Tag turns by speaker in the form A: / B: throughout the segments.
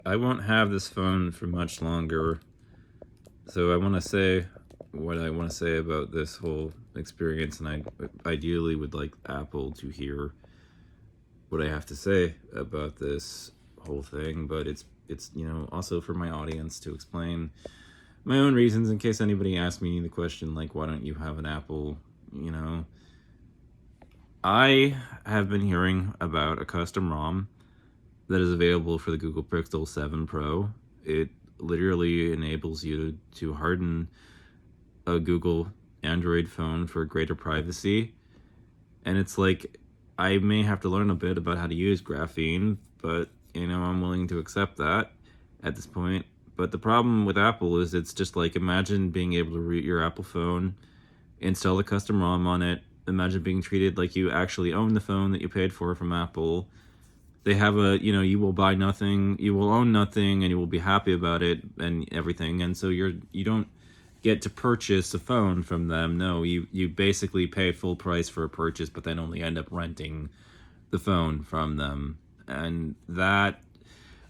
A: I won't have this phone for much longer, so I want to say what I want to say about this whole experience, and I ideally would like Apple to hear what I have to say about this whole thing, but it's also for my audience to explain my own reasons in case anybody asks me the question like, why don't you have an Apple? You know, I have been hearing about a custom ROM that is available for the Google Pixel 7 Pro. It literally enables you to harden a Google Android phone for greater privacy. And it's like, I may have to learn a bit about how to use graphene, but I'm willing to accept that at this point. But the problem with Apple is it's just like, imagine being able to root your Apple phone, install a custom ROM on it. Imagine being treated like you actually own the phone that you paid for from Apple. They have you will buy nothing, you will own nothing, and you will be happy about it and everything. And so you don't get to purchase a phone from them. No, you basically pay full price for a purchase, but then only end up renting the phone from them. And that,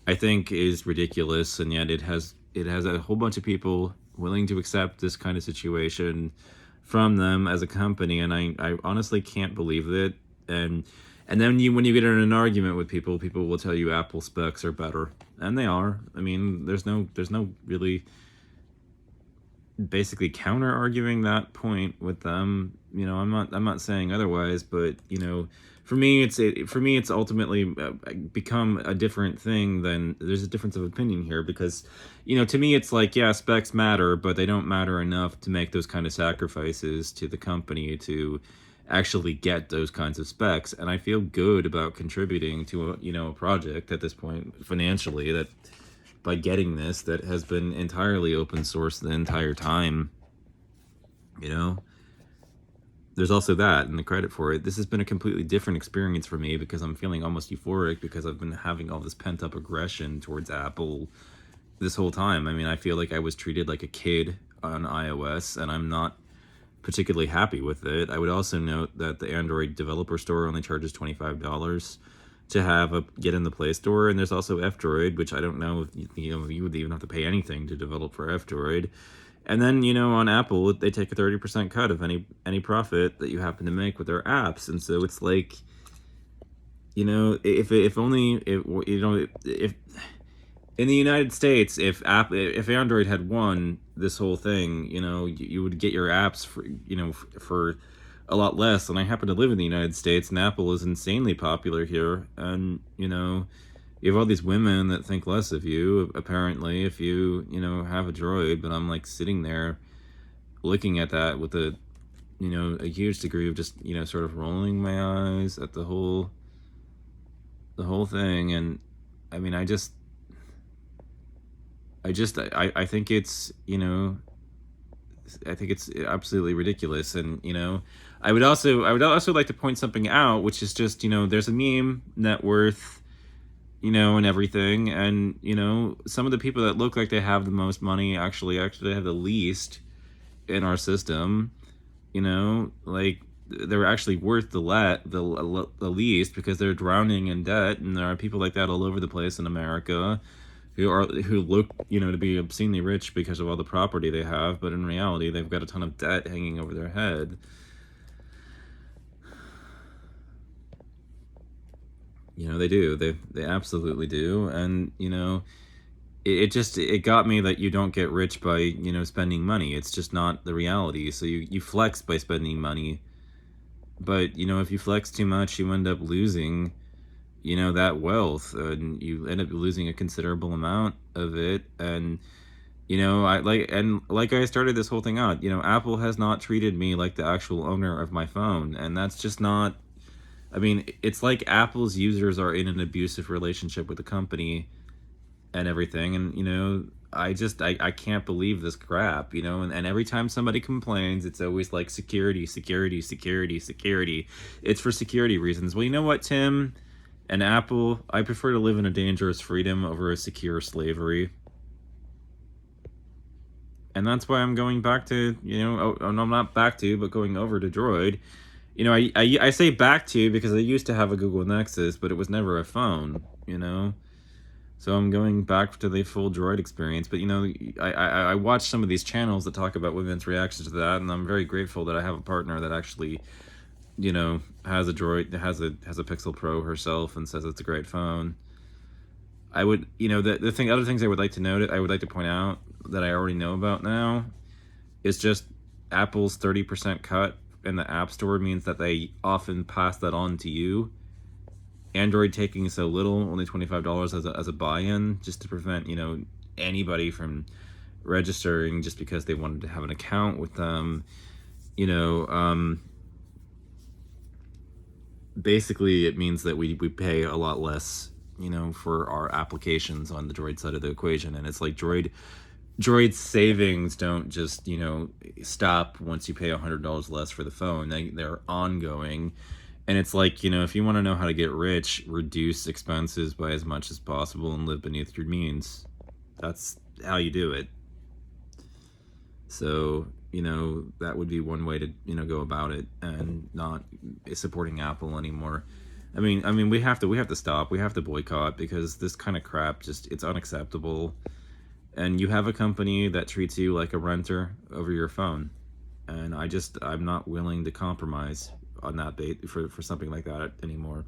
A: I think, is ridiculous. And yet it has a whole bunch of people willing to accept this kind of situation from them as a company, and I honestly can't believe it. And then when you get in an argument with people will tell you Apple specs are better, and they are. I mean, there's no really basically counter arguing that point with them. I'm not saying otherwise, but for me it's ultimately become a different thing. Than there's a difference of opinion here, because to me it's like, yeah, specs matter, but they don't matter enough to make those kind of sacrifices to the company to actually get those kinds of specs. And I feel good about contributing to a project at this point financially, that by getting this, that has been entirely open source the entire time. you know there's also that, and the credit for it. This has been a completely different experience for me because I'm feeling almost euphoric, because I've been having all this pent up aggression towards Apple this whole time. I mean, I feel like I was treated like a kid on iOS, and I'm not particularly happy with it. I would also note that the Android Developer Store only charges $25 to get in the Play Store, and there's also F-Droid, which I don't know if you would even have to pay anything to develop for F-Droid. And then on Apple, they take a 30% cut of any profit that you happen to make with their apps, and so it's like, if only if in the United States, if Android had won this whole thing, you would get your apps for a lot less. And I happen to live in the United States, and Apple is insanely popular here. And you have all these women that think less of you, apparently, if you have a Droid. But I'm like sitting there looking at that with a huge degree of just sort of rolling my eyes at the whole thing. And I mean, I think it's I think it's absolutely ridiculous. And I would also like to point something out, which is just there's a meme net worth, and everything. And some of the people that look like they have the most money actually have the least in our system. Like, they're actually worth the least, because they're drowning in debt. And there are people like that all over the place in America who look to be obscenely rich because of all the property they have, but in reality they've got a ton of debt hanging over their head. They do. They absolutely do. And it got me that you don't get rich by spending money. It's just not the reality. So you flex by spending money, but if you flex too much, you end up losing that wealth, and you end up losing a considerable amount of it. And I started this whole thing out, Apple has not treated me like the actual owner of my phone. And that's just not, I mean, it's like Apple's users are in an abusive relationship with the company and everything. And I can't believe this crap. And every time somebody complains, it's always like security, security, security, security. It's for security reasons. Well, you know what, Tim and Apple, I prefer to live in a dangerous freedom over a secure slavery. And that's why I'm going back to, no, I'm not back to, but going over to Droid. I say back to because I used to have a Google Nexus, but it was never a phone. So I'm going back to the full Droid experience. But I watch some of these channels that talk about women's reactions to that, and I'm very grateful that I have a partner that actually has a Droid, has a Pixel Pro herself, and says it's a great phone. I would, other things I would like to note, I would like to point out that I already know about now is just Apple's 30% cut in the App Store means that they often pass that on to you. Android taking so little, only $25 as a buy-in, just to prevent anybody from registering just because they wanted to have an account with them. You know, basically it means that we pay a lot less for our applications on the Droid side of the equation, and it's like Droid savings don't just stop once you pay $100 less for the phone. They're ongoing, and it's like if you want to know how to get rich, reduce expenses by as much as possible and live beneath your means. That's how you do it. So that would be one way to go about it, and not supporting Apple anymore. I mean we have to stop. We have to boycott, because this kind of crap it's unacceptable. And you have a company that treats you like a renter over your phone, and I'm not willing to compromise on that bait for something like that anymore.